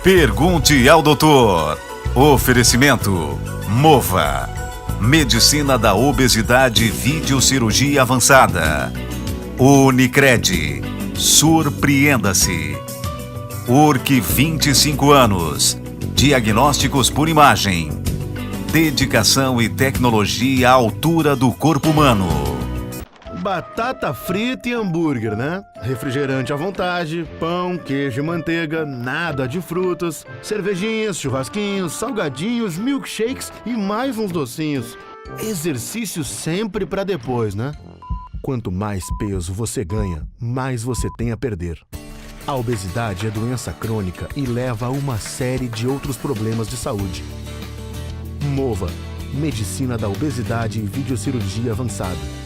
Pergunte ao doutor. Oferecimento Mova. Medicina da obesidade e videocirurgia avançada. Unicred. Surpreenda-se. URC 25 anos. Diagnósticos por imagem. Dedicação e tecnologia à altura do corpo humano. Batata frita e hambúrguer, né? Refrigerante à vontade, pão, queijo e manteiga, nada de frutas, cervejinhas, churrasquinhos, salgadinhos, milkshakes e mais uns docinhos. Exercício sempre pra depois, né? Quanto mais peso você ganha, mais você tem a perder. A obesidade é doença crônica e leva a uma série de outros problemas de saúde. Mova. Medicina da obesidade e videocirurgia avançada.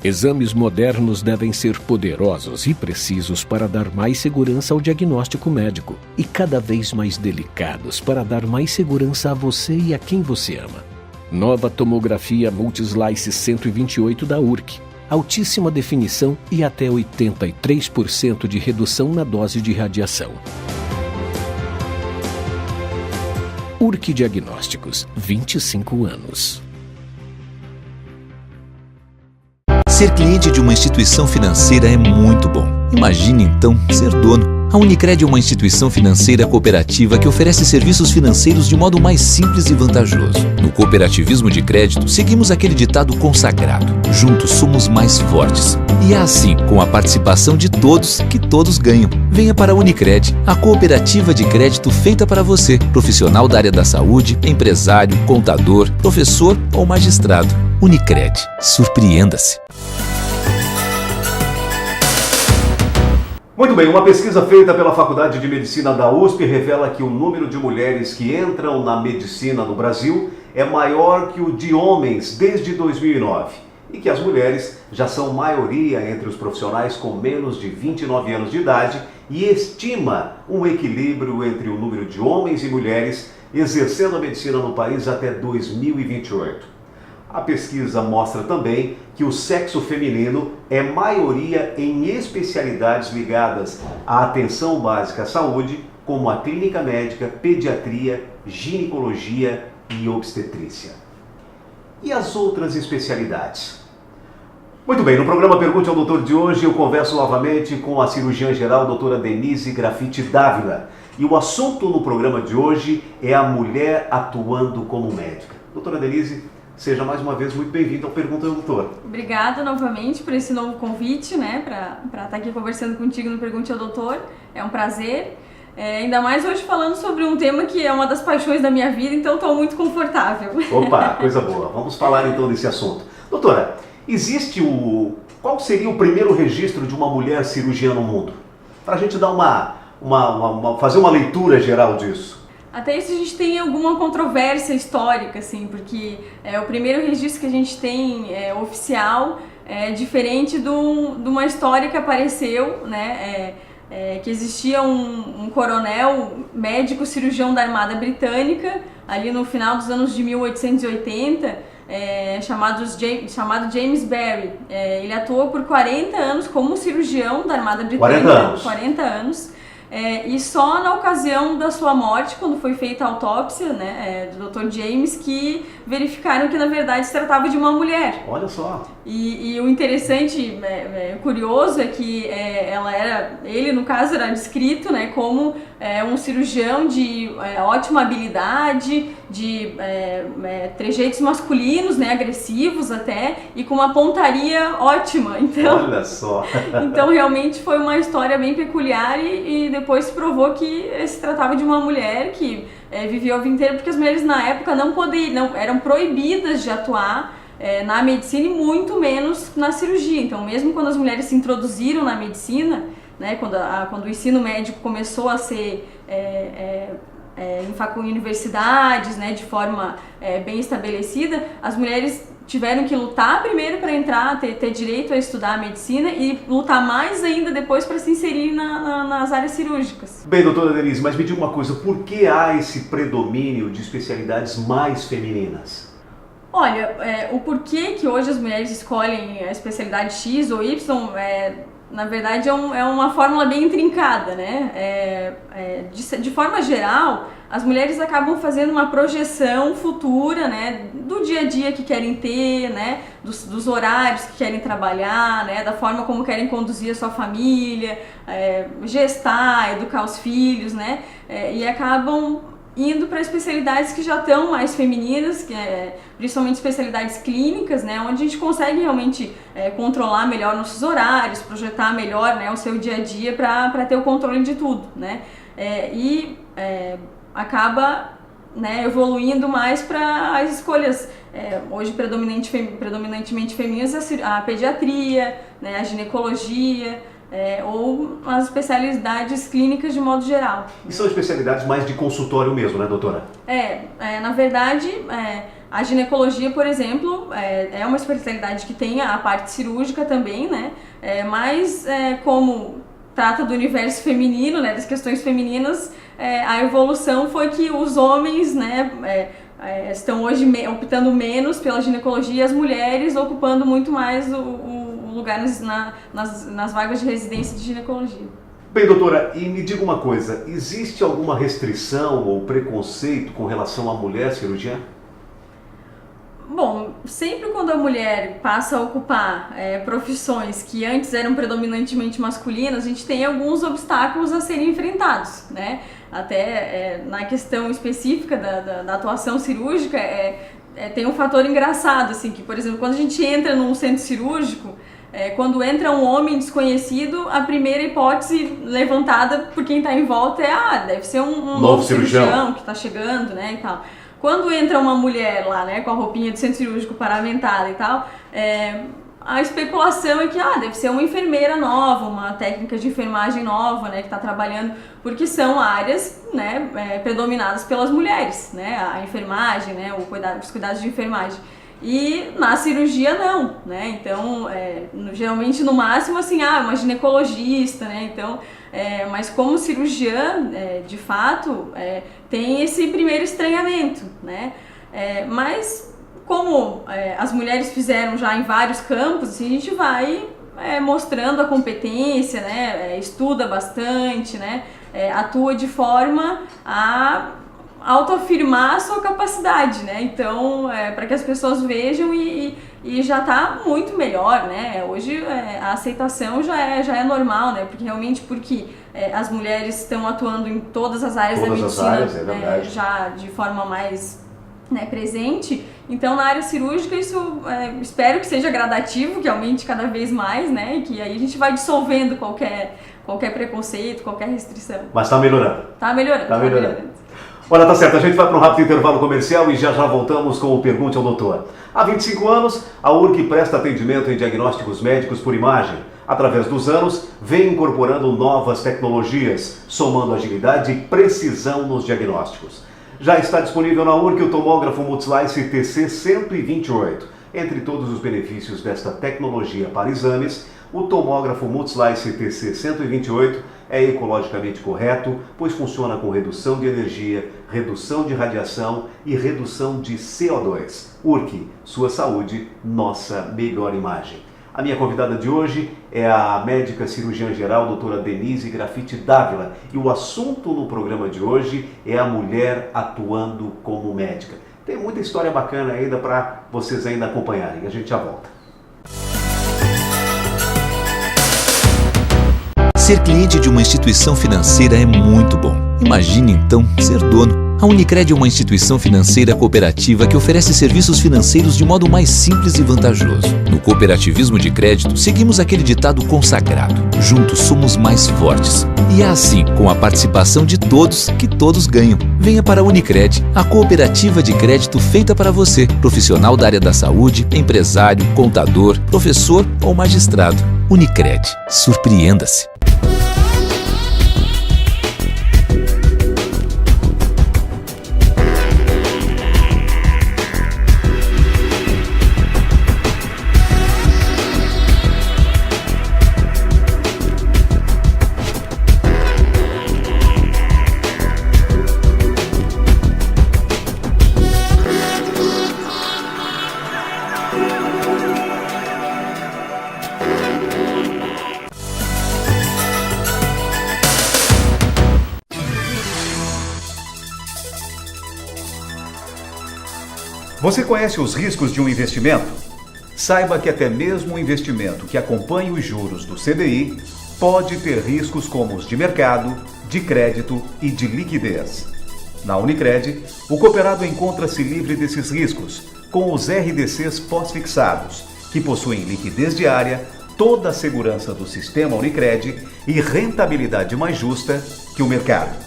Exames modernos devem ser poderosos e precisos para dar mais segurança ao diagnóstico médico e cada vez mais delicados para dar mais segurança a você e a quem você ama. Nova tomografia Multislice 128 da URC. Altíssima definição e até 83% de redução na dose de radiação. URC Diagnósticos, 25 anos. Ser cliente de uma instituição financeira é muito bom. Imagine então ser dono. A Unicred é uma instituição financeira cooperativa que oferece serviços financeiros de modo mais simples e vantajoso. No cooperativismo de crédito, seguimos aquele ditado consagrado: juntos somos mais fortes. E é assim, com a participação de todos, que todos ganham. Venha para a Unicred, a cooperativa de crédito feita para você, profissional da área da saúde, empresário, contador, professor ou magistrado. Unicred. Surpreenda-se. Muito bem, uma pesquisa feita pela Faculdade de Medicina da USP revela que o número de mulheres que entram na medicina no Brasil é maior que o de homens desde 2009 e que as mulheres já são maioria entre os profissionais com menos de 29 anos de idade e estima um equilíbrio entre o número de homens e mulheres exercendo a medicina no país até 2028. A pesquisa mostra também que o sexo feminino é maioria em especialidades ligadas à atenção básica à saúde, como a clínica médica, pediatria, ginecologia e obstetrícia. E as outras especialidades? Muito bem, no programa Pergunte ao Doutor de hoje eu converso novamente com a cirurgiã geral, doutora Denise Grafite Dávila. E o assunto no programa de hoje é a mulher atuando como médica. Doutora Denise, seja mais uma vez muito bem-vindo ao Pergunta ao Doutor. Obrigada novamente por esse novo convite, né, para estar aqui conversando contigo no Pergunte ao Doutor. É um prazer, ainda mais hoje falando sobre um tema que é uma das paixões da minha vida, então estou muito confortável. Opa, coisa boa. Vamos falar então desse assunto. Doutora, qual seria o primeiro registro de uma mulher cirurgiã no mundo? Para a gente dar fazer uma leitura geral disso. Até isso a gente tem alguma controvérsia histórica, assim, porque o primeiro registro que a gente tem oficial é diferente de uma história que apareceu, né, que existia um coronel médico cirurgião da Armada Britânica, ali no final dos anos de 1880, chamado James Barry. Ele atuou por 40 anos como cirurgião da Armada Britânica. 40 anos. E só na ocasião da sua morte, quando foi feita a autópsia, né, do Dr. James, que verificaram que na verdade se tratava de uma mulher. Olha só! E o interessante, curioso, é que ele no caso era descrito, né, como um cirurgião de ótima habilidade, de trejeitos masculinos, né, agressivos até, e com uma pontaria ótima. Então, olha só! Então realmente foi uma história bem peculiar e depois se provou que se tratava de uma mulher que vivia a vida inteira, porque as mulheres na época não eram proibidas de atuar na medicina e muito menos na cirurgia. Então mesmo quando as mulheres se introduziram na medicina, né, quando o ensino médico começou a ser em universidades, né, de forma bem estabelecida, as mulheres tiveram que lutar primeiro para entrar, ter direito a estudar a medicina e lutar mais ainda depois para se inserir nas áreas cirúrgicas. Bem, doutora Denise, mas me diga uma coisa, por que há esse predomínio de especialidades mais femininas? Olha, o porquê que hoje as mulheres escolhem a especialidade X ou Y na verdade, é uma fórmula bem intrincada, né? De forma geral, as mulheres acabam fazendo uma projeção futura, né, do dia a dia que querem ter, né, dos horários que querem trabalhar, né, da forma como querem conduzir a sua família, gestar, educar os filhos, né, e acabam indo para especialidades que já estão mais femininas, principalmente especialidades clínicas, né, onde a gente consegue realmente controlar melhor nossos horários, projetar melhor, né, o seu dia a dia para ter o controle de tudo, né, acaba, né, evoluindo mais para as escolhas hoje predominantemente femininas, a pediatria, né, a ginecologia, ou as especialidades clínicas de modo geral. E são especialidades mais de consultório mesmo, né, doutora? Na verdade, a ginecologia, por exemplo, é uma especialidade que tem a parte cirúrgica também, né, mas como trata do universo feminino, né, das questões femininas, a evolução foi que os homens, né, estão hoje optando menos pela ginecologia e as mulheres ocupando muito mais o lugar nas vagas de residência de ginecologia. Bem, doutora, e me diga uma coisa, existe alguma restrição ou preconceito com relação à mulher cirurgiã? Bom, sempre quando a mulher passa a ocupar profissões que antes eram predominantemente masculinas, a gente tem alguns obstáculos a serem enfrentados, né? Até na questão específica da atuação cirúrgica, tem um fator engraçado, assim, que, por exemplo, quando a gente entra num centro cirúrgico, quando entra um homem desconhecido, a primeira hipótese levantada por quem está em volta deve ser um novo cirurgião que está chegando, né, e tal. Quando entra uma mulher lá, né, com a roupinha de centro cirúrgico paramentada e tal, a especulação é que deve ser uma enfermeira nova, uma técnica de enfermagem nova, né, que está trabalhando, porque são áreas, né, predominadas pelas mulheres, né, a enfermagem, né, os cuidados de enfermagem. E na cirurgia não, né, então geralmente no máximo assim, uma ginecologista, né, então, mas como cirurgiã, de fato, tem esse primeiro estranhamento, né, mas como as mulheres fizeram já em vários campos, assim, a gente vai mostrando a competência, né, estuda bastante, né, atua de forma a autoafirmar a sua capacidade, né? Então, para que as pessoas vejam e já está muito melhor, né? Hoje a aceitação já é normal, né? Porque as mulheres estão atuando em todas as áreas da medicina, já de forma mais, né, presente. Então, na área cirúrgica, isso espero que seja gradativo, que aumente cada vez mais, né? E que aí a gente vai dissolvendo qualquer preconceito, qualquer restrição. Mas está melhorando. Está melhorando. Olha, tá certo, a gente vai para um rápido intervalo comercial e já voltamos com o Pergunte ao Doutor. Há 25 anos, a URC presta atendimento em diagnósticos médicos por imagem. Através dos anos, vem incorporando novas tecnologias, somando agilidade e precisão nos diagnósticos. Já está disponível na URC o tomógrafo Multislice TC128. Entre todos os benefícios desta tecnologia para exames, o tomógrafo Multislice TC128 é ecologicamente correto, pois funciona com redução de energia, redução de radiação e redução de CO2. URC, sua saúde, nossa melhor imagem. A minha convidada de hoje é a médica cirurgiã geral, doutora Denise Grafite Dávila, e o assunto no programa de hoje é a mulher atuando como médica. Tem muita história bacana ainda para vocês ainda acompanharem. A gente já volta. Ser cliente de uma instituição financeira é muito bom. Imagine então ser dono. A Unicred é uma instituição financeira cooperativa que oferece serviços financeiros de modo mais simples e vantajoso. No cooperativismo de crédito, seguimos aquele ditado consagrado: juntos somos mais fortes. E é assim, com a participação de todos, que todos ganham. Venha para a Unicred, a cooperativa de crédito feita para você, profissional da área da saúde, empresário, contador, professor ou magistrado. Unicred, surpreenda-se. Você conhece os riscos de um investimento? Saiba que até mesmo um investimento que acompanhe os juros do CDI pode ter riscos como os de mercado, de crédito e de liquidez. Na Unicred, o cooperado encontra-se livre desses riscos, com os RDCs pós-fixados, que possuem liquidez diária, toda a segurança do sistema Unicred e rentabilidade mais justa que o mercado.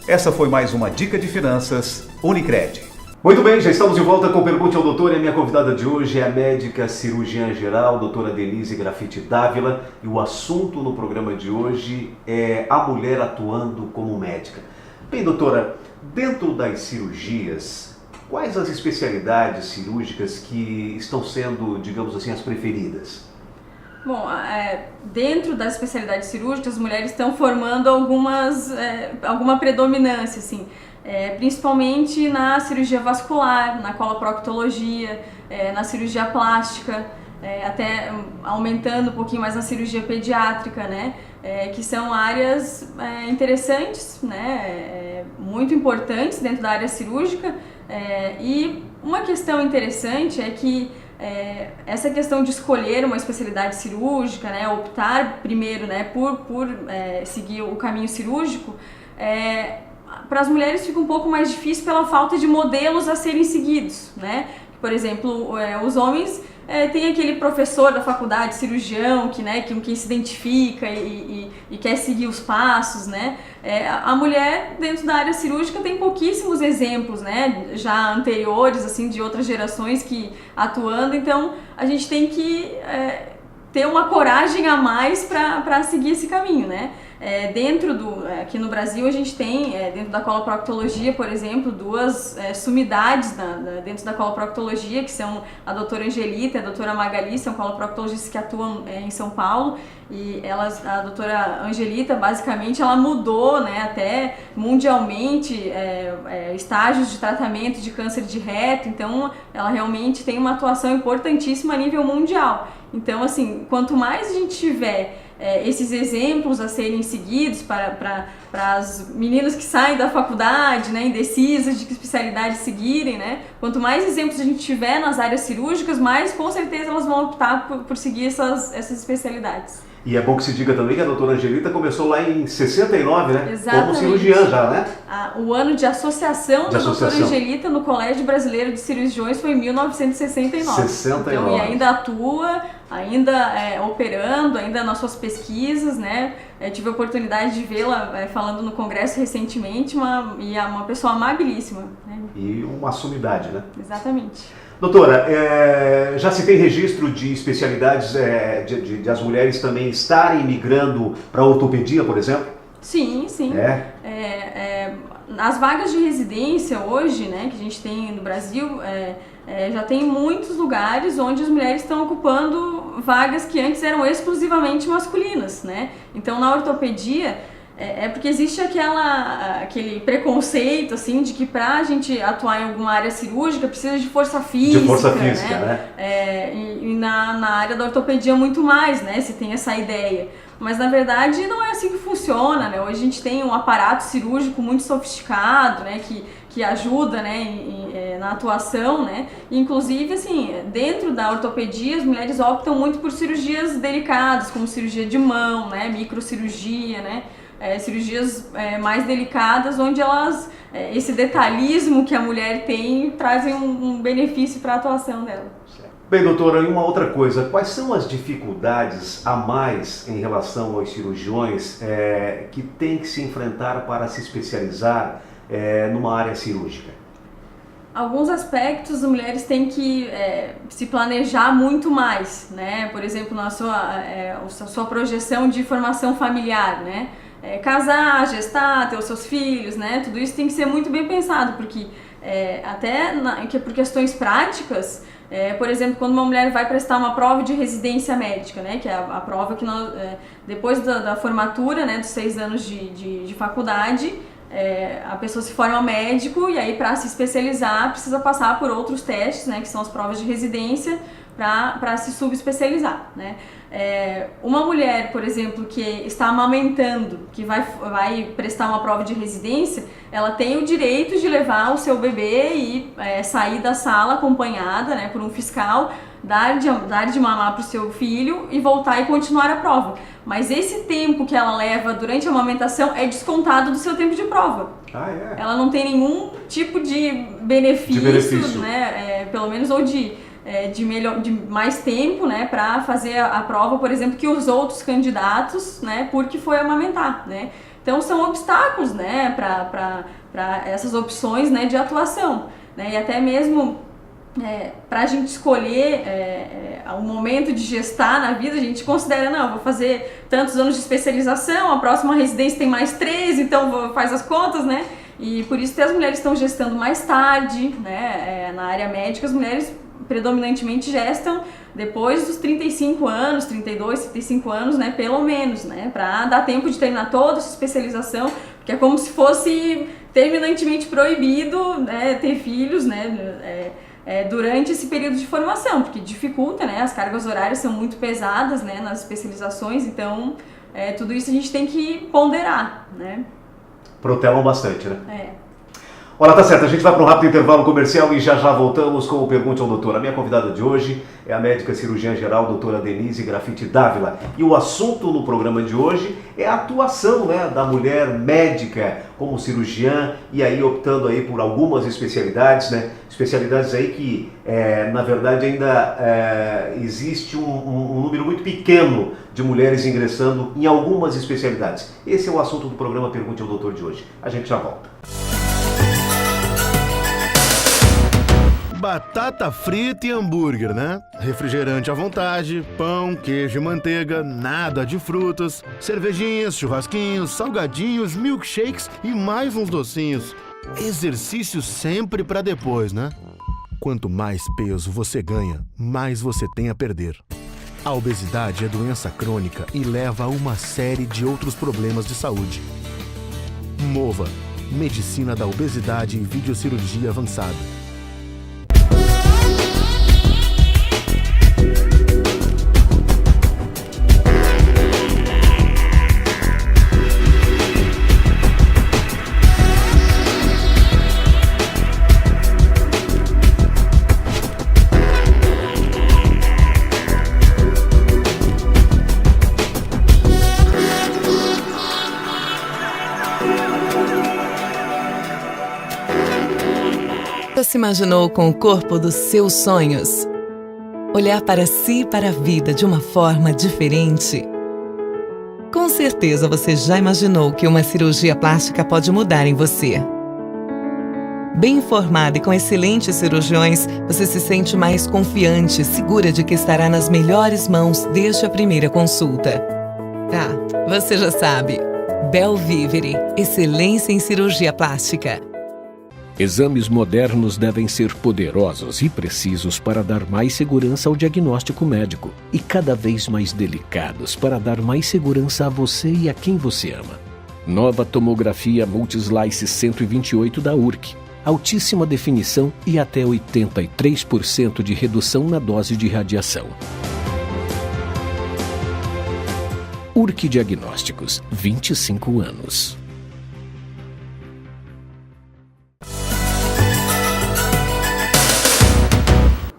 Essa foi mais uma dica de finanças Unicred. Muito bem, já estamos de volta com Pergunte ao Doutor e a minha convidada de hoje é a médica cirurgiã geral, doutora Denise Grafite Dávila, e o assunto no programa de hoje é a mulher atuando como médica. Bem, doutora, dentro das cirurgias, quais as especialidades cirúrgicas que estão sendo, digamos assim, as preferidas? Bom, dentro das especialidades cirúrgicas, as mulheres estão formando alguma predominância, assim. Principalmente na cirurgia vascular, na coloproctologia, na cirurgia plástica, até aumentando um pouquinho mais na cirurgia pediátrica, né? Que são áreas interessantes, né? Muito importantes dentro da área cirúrgica. E uma questão interessante é que essa questão de escolher uma especialidade cirúrgica, né? Optar primeiro, né, por seguir o caminho cirúrgico, para as mulheres fica um pouco mais difícil pela falta de modelos a serem seguidos, né? Por exemplo, os homens têm aquele professor da faculdade, cirurgião, com quem se identifica e quer seguir os passos, né? A mulher, dentro da área cirúrgica, tem pouquíssimos exemplos, né? Já anteriores, assim, de outras gerações que atuando, então a gente tem que ter uma coragem a mais para seguir esse caminho, né? Aqui no Brasil a gente tem, dentro da coloproctologia, por exemplo, duas sumidades dentro da coloproctologia, que são a doutora Angelita e a doutora Magali, são coloproctologistas que atuam em São Paulo, e a doutora Angelita, basicamente, ela mudou, né, até mundialmente estágios de tratamento de câncer de reto, então ela realmente tem uma atuação importantíssima a nível mundial. Então, assim, quanto mais a gente tiver esses exemplos a serem seguidos para as meninas que saem da faculdade, né, indecisas de que especialidade seguirem, né? Quanto mais exemplos a gente tiver nas áreas cirúrgicas, mais com certeza elas vão optar por seguir essas especialidades. E é bom que se diga também que a doutora Angelita começou lá em 69, né? Exatamente. Como cirurgiã já, né? O ano de associação da doutora Angelita no Colégio Brasileiro de Cirurgiões foi em 1969. 69. Então, e ainda atua, ainda operando, ainda nas suas pesquisas, né? Tive a oportunidade de vê-la falando no congresso recentemente, uma pessoa amabilíssima, né? E uma sumidade, né? Exatamente. Doutora, já se tem registro de especialidades de as mulheres também estarem migrando para a ortopedia, por exemplo? Sim, sim. As vagas de residência hoje, né, que a gente tem no Brasil, já tem muitos lugares onde as mulheres estão ocupando vagas que antes eram exclusivamente masculinas, né? Então, na ortopedia, porque existe aquele preconceito, assim, de que pra gente atuar em alguma área cirúrgica precisa de força física. De força física, né? E na área da ortopedia muito mais, né? Se tem essa ideia. Mas na verdade não é assim que funciona, né? Hoje a gente tem um aparato cirúrgico muito sofisticado, né? Que ajuda, né, na atuação, né? E, inclusive, assim, dentro da ortopedia, as mulheres optam muito por cirurgias delicadas, como cirurgia de mão, né? Microcirurgia, né? Cirurgias mais delicadas, onde esse detalhismo que a mulher tem trazem um benefício para a atuação dela. Bem, doutora, e uma outra coisa, quais são as dificuldades a mais em relação aos cirurgiões que têm que se enfrentar para se especializar numa área cirúrgica? Alguns aspectos as mulheres têm que se planejar muito mais, né? Por exemplo, na sua projeção de formação familiar, né? Casar, gestar, ter os seus filhos, né? Tudo isso tem que ser muito bem pensado, porque por questões práticas, por exemplo, quando uma mulher vai prestar uma prova de residência médica, né? Que é a prova que depois da formatura, né? Dos 6 anos de faculdade, a pessoa se forma médico e aí para se especializar precisa passar por outros testes, né? Que são as provas de residência, para se subespecializar, né? Uma mulher, por exemplo, que está amamentando, que vai prestar uma prova de residência, ela tem o direito de levar o seu bebê e sair da sala acompanhada, né, por um fiscal, dar de mamar para o seu filho e voltar e continuar a prova. Mas esse tempo que ela leva durante a amamentação é descontado do seu tempo de prova. Ela não tem nenhum tipo de benefício. Né, pelo menos, ou de mais tempo, né, para fazer a prova, por exemplo, que os outros candidatos, né, porque foi amamentar, né. Então são obstáculos, né, para essas opções, né, de atuação, né, e até mesmo para a gente escolher o momento de gestar na vida, a gente considera, não, vou fazer tantos anos de especialização, a próxima residência tem mais 3, então faz as contas, né? E por isso que as mulheres estão gestando mais tarde, né? Na área médica, as mulheres predominantemente gestam depois dos 35 anos, 32, 35 anos, né? Pelo menos, né? Para dar tempo de terminar toda essa especialização, porque é como se fosse terminantemente proibido, né, ter filhos, né? Durante esse período de formação, porque dificulta, né? As cargas horárias são muito pesadas, né, nas especializações, então tudo isso a gente tem que ponderar, né? Protelam bastante, né? Olha, tá certo, a gente vai para um rápido intervalo comercial e já voltamos com o Pergunte ao Doutor. A minha convidada de hoje é a médica cirurgiã geral, doutora Denise Grafite Dávila. E o assunto no programa de hoje é a atuação, né, da mulher médica como cirurgiã e aí optando aí por algumas especialidades, né? Especialidades aí que, na verdade, ainda existe um número muito pequeno de mulheres ingressando em algumas especialidades. Esse é o assunto do programa Pergunte ao Doutor de hoje. A gente já volta. Batata frita e hambúrguer, né? Refrigerante à vontade, pão, queijo e manteiga, nada de frutas, cervejinhas, churrasquinhos, salgadinhos, milkshakes e mais uns docinhos. Exercício sempre pra depois, né? Quanto mais peso você ganha, mais você tem a perder. A obesidade é doença crônica e leva a uma série de outros problemas de saúde. MOVA, Medicina da Obesidade e Videocirurgia Avançada. Se imaginou com o corpo dos seus sonhos? Olhar para si e para a vida de uma forma diferente? Com certeza você já imaginou que uma cirurgia plástica pode mudar em você. Bem informada e com excelentes cirurgiões, você se sente mais confiante, segura de que estará nas melhores mãos desde a primeira consulta. Você já sabe. Belvivere, excelência em cirurgia plástica. Exames modernos devem ser poderosos e precisos para dar mais segurança ao diagnóstico médico e cada vez mais delicados para dar mais segurança a você e a quem você ama. Nova tomografia Multislice 128 da URC. Altíssima definição e até 83% de redução na dose de radiação. URC Diagnósticos, 25 anos.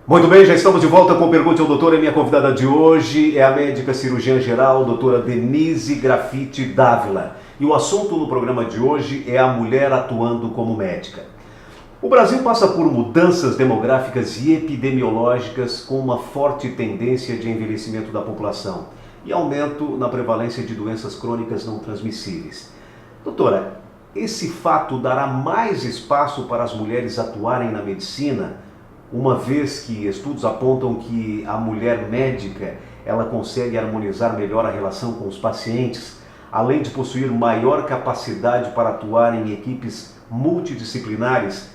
Muito bem, já estamos de volta com o Pergunte ao Doutor. E minha convidada de hoje é a médica cirurgiã geral, doutora Denise Grafite Dávila. E o assunto no programa de hoje é a mulher atuando como médica. O Brasil passa por mudanças demográficas e epidemiológicas com uma forte tendência de envelhecimento da população e aumento na prevalência de doenças crônicas não transmissíveis. Doutora, esse fato dará mais espaço para as mulheres atuarem na medicina, uma vez que estudos apontam que a mulher médica ela consegue harmonizar melhor a relação com os pacientes, além de possuir maior capacidade para atuar em equipes multidisciplinares.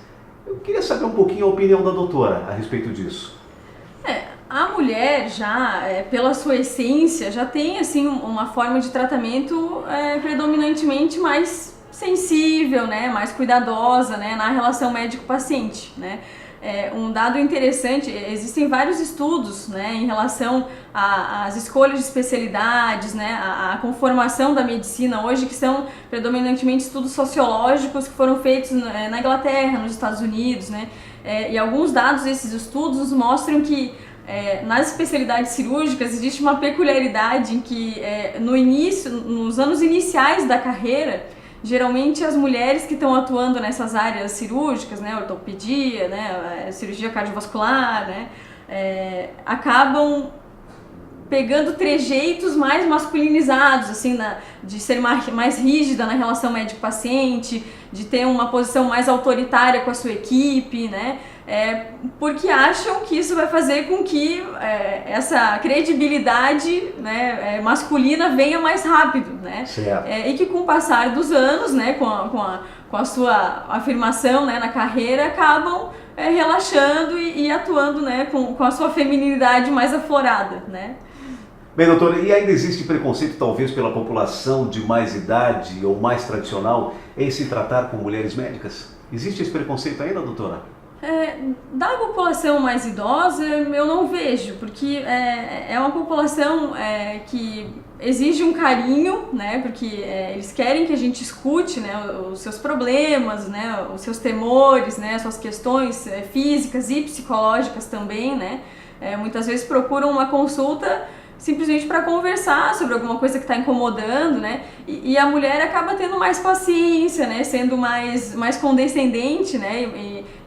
Eu queria saber um pouquinho a opinião da doutora a respeito disso. A mulher já, pela sua essência, já tem assim uma forma de tratamento predominantemente mais sensível, né, mais cuidadosa, né, na relação médico-paciente, né. um dado interessante, existem vários estudos, né, em relação às escolhas de especialidades, né, a conformação da medicina hoje, que são predominantemente estudos sociológicos que foram feitos na Inglaterra, nos Estados Unidos, né, e alguns dados desses estudos mostram que nas especialidades cirúrgicas existe uma peculiaridade em que nos anos iniciais da carreira, geralmente as mulheres que estão atuando nessas áreas cirúrgicas, né, ortopedia, né, cirurgia cardiovascular, né, acabam pegando trejeitos mais masculinizados, assim, de ser mais rígida na relação médico-paciente, de ter uma posição mais autoritária com a sua equipe, né, porque acham que isso vai fazer com que essa credibilidade, né, masculina venha mais rápido, né? E que com o passar dos anos, né, com a sua afirmação, né, na carreira, acabam relaxando e atuando, né, com a sua feminilidade mais aflorada, né? Bem, doutora, e ainda existe preconceito talvez pela população de mais idade ou mais tradicional em se tratar com mulheres médicas? Existe esse preconceito ainda, doutora? Da população mais idosa eu não vejo, porque é uma população que exige um carinho, né, porque eles querem que a gente escute, né, os seus problemas, né, os seus temores, né, as suas questões físicas e psicológicas também, né, muitas vezes procuram uma consulta simplesmente para conversar sobre alguma coisa que está incomodando, né? E a mulher acaba tendo mais paciência, né? Sendo mais condescendente, né?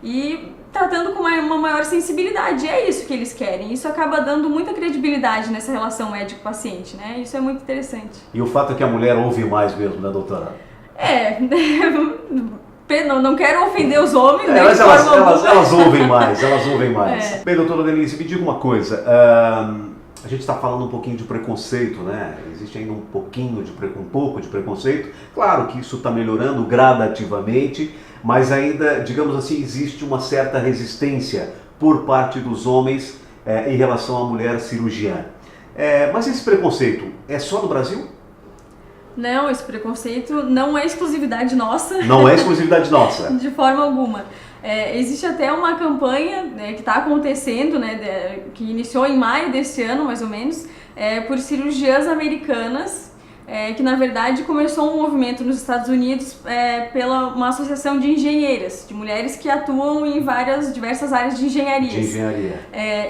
E tratando com uma maior sensibilidade. É isso que eles querem. Isso acaba dando muita credibilidade nessa relação médico-paciente, né? Isso é muito interessante. E o fato é que a mulher ouve mais mesmo, né, doutora? Não quero ofender os homens, né? Mas elas ouvem mais, Bem, doutora Denise, me diga uma coisa. A gente está falando um pouquinho de preconceito, né? Existe ainda um pouco de preconceito. Claro que isso está melhorando gradativamente, mas ainda, digamos assim, existe uma certa resistência por parte dos homens em relação à mulher cirurgiã. Mas esse preconceito é só no Brasil? Não, esse preconceito não é exclusividade nossa. Não é exclusividade nossa? De forma alguma. Existe até uma campanha, né, que está acontecendo, né, que iniciou em maio desse ano, mais ou menos, por cirurgiãs americanas, que na verdade começou um movimento nos Estados Unidos pela uma associação de engenheiras, de mulheres que atuam em diversas áreas de engenharia.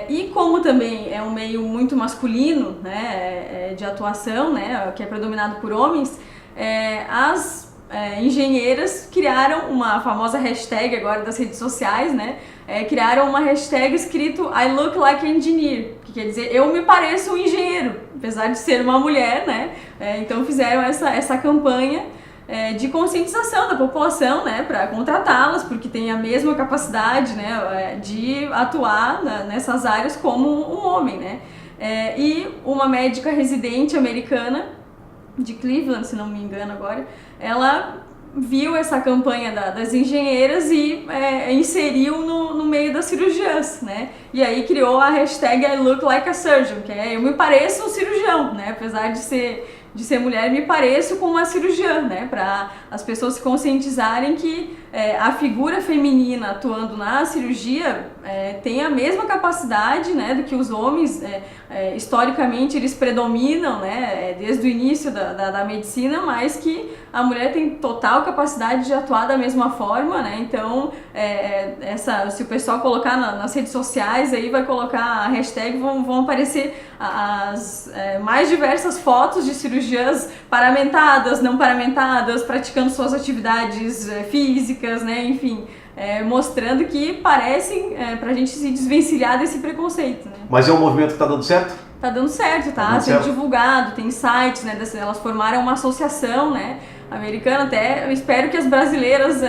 E como também é um meio muito masculino, né, de atuação, né, que é predominado por homens, as engenheiras criaram uma famosa hashtag agora das redes sociais, né? Criaram uma hashtag escrito I look like engineer, que quer dizer eu me pareço um engenheiro, apesar de ser uma mulher, né? Então fizeram essa campanha de conscientização da população, né? Para contratá-las, porque tem a mesma capacidade, né? De atuar nessas áreas como um homem, né? E uma médica residente americana de Cleveland, se não me engano agora, ela viu essa campanha das engenheiras e inseriu no meio das cirurgiãs, né? E aí criou a hashtag I look like a surgeon, que eu me pareço um cirurgião, né? Apesar de ser mulher, me pareço com uma cirurgiã, né? Para as pessoas se conscientizarem que a figura feminina atuando na cirurgia tem a mesma capacidade, né, do que os homens. Historicamente eles predominam, né, desde o início da medicina, mas que a mulher tem total capacidade de atuar da mesma forma, né? Então se o pessoal colocar nas redes sociais, aí vai colocar a hashtag, vão aparecer as mais diversas fotos de cirurgiãs paramentadas, não paramentadas, praticando suas atividades físicas, né? Enfim, mostrando que parecem pra gente se desvencilhar desse preconceito, né? Mas é um movimento que está dando certo? Tá dando certo, tá sendo divulgado, tem sites, né? Elas formaram uma associação, né, americana. Até eu espero que as brasileiras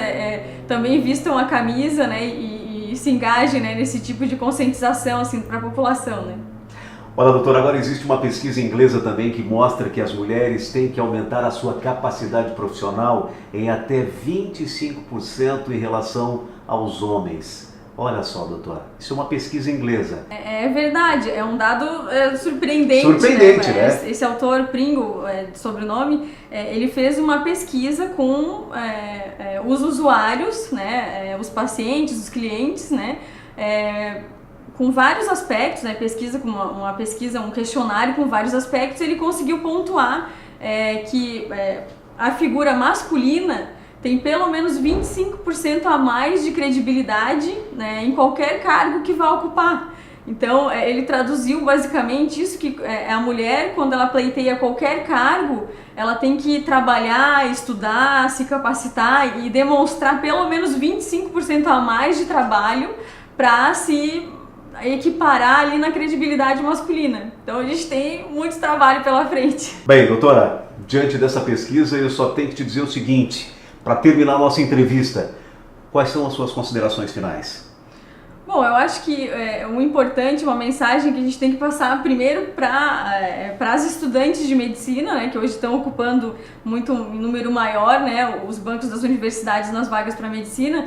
também vistam a camisa, né, e se engajem, né, nesse tipo de conscientização assim, para a população, né? Olha, doutora, agora existe uma pesquisa inglesa também que mostra que as mulheres têm que aumentar a sua capacidade profissional em até 25% em relação aos homens. Olha só, doutora, isso é uma pesquisa inglesa. É verdade, é um dado surpreendente. Surpreendente, né? Esse autor, Pringle, de sobrenome, ele fez uma pesquisa com os usuários, né, os pacientes, os clientes, né, com vários aspectos, né, um questionário com vários aspectos, ele conseguiu pontuar que a figura masculina tem pelo menos 25% a mais de credibilidade, né, em qualquer cargo que vá ocupar. Então, ele traduziu basicamente isso, que a mulher, quando ela pleiteia qualquer cargo, ela tem que trabalhar, estudar, se capacitar e demonstrar pelo menos 25% a mais de trabalho para se equiparar ali na credibilidade masculina. Então, a gente tem muito trabalho pela frente. Bem, doutora, diante dessa pesquisa, eu só tenho que te dizer o seguinte, para terminar a nossa entrevista, quais são as suas considerações finais? Bom, eu acho que o importante, uma mensagem que a gente tem que passar primeiro para as estudantes de medicina, né, que hoje estão ocupando um número maior, né, os bancos das universidades nas vagas para medicina,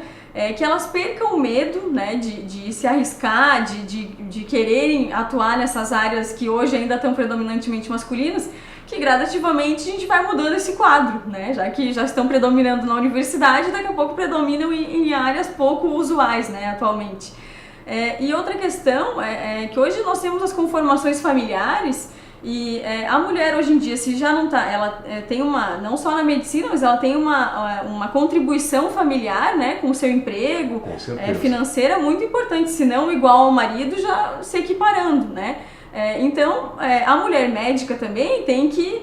que elas percam o medo, né, de se arriscar, de quererem atuar nessas áreas que hoje ainda estão predominantemente masculinas, que gradativamente a gente vai mudando esse quadro, né, já que já estão predominando na universidade, daqui a pouco predominam em áreas pouco usuais, né, atualmente. E outra questão é que hoje nós temos as conformações familiares e a mulher hoje em dia, se já não está, ela tem não só na medicina, mas ela tem uma contribuição familiar, né, com o seu emprego, financeira muito importante, se não igual ao marido, já se equiparando, né. Então, a mulher médica também tem que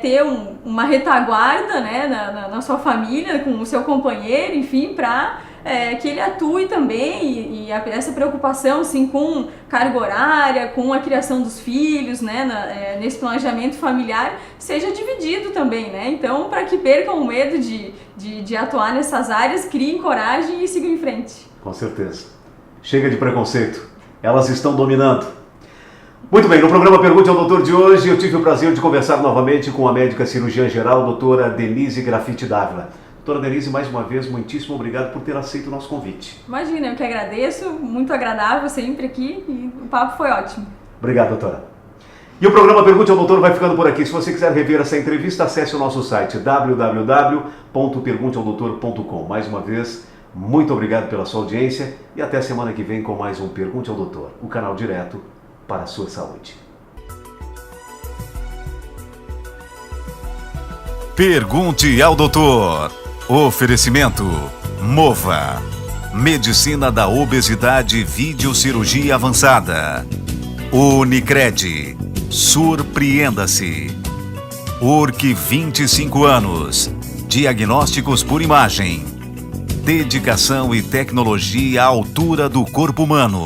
ter uma retaguarda, né, na sua família, com o seu companheiro, enfim, para que ele atue também e essa preocupação assim, com carga horária, com a criação dos filhos, né, nesse planejamento familiar, seja dividido também, né? Então, para que percam o medo de atuar nessas áreas, criem coragem e sigam em frente. Com certeza. Chega de preconceito. Elas estão dominando. Muito bem, no programa Pergunte ao Doutor de hoje, eu tive o prazer de conversar novamente com a médica cirurgiã geral, doutora Denise Grafite Dávila. Doutora Denise, mais uma vez, muitíssimo obrigado por ter aceito o nosso convite. Imagina, eu que agradeço, muito agradável sempre aqui e o papo foi ótimo. Obrigado, doutora. E o programa Pergunte ao Doutor vai ficando por aqui. Se você quiser rever essa entrevista, acesse o nosso site www.pergunteaodoutor.com. Mais uma vez, muito obrigado pela sua audiência e até a semana que vem com mais um Pergunte ao Doutor, o canal direto para a sua saúde. Pergunte ao Doutor. Oferecimento Mova. Medicina da obesidade, videocirurgia avançada. Unicred. Surpreenda-se. URC 25 anos. Diagnósticos por imagem. Dedicação e tecnologia à altura do corpo humano.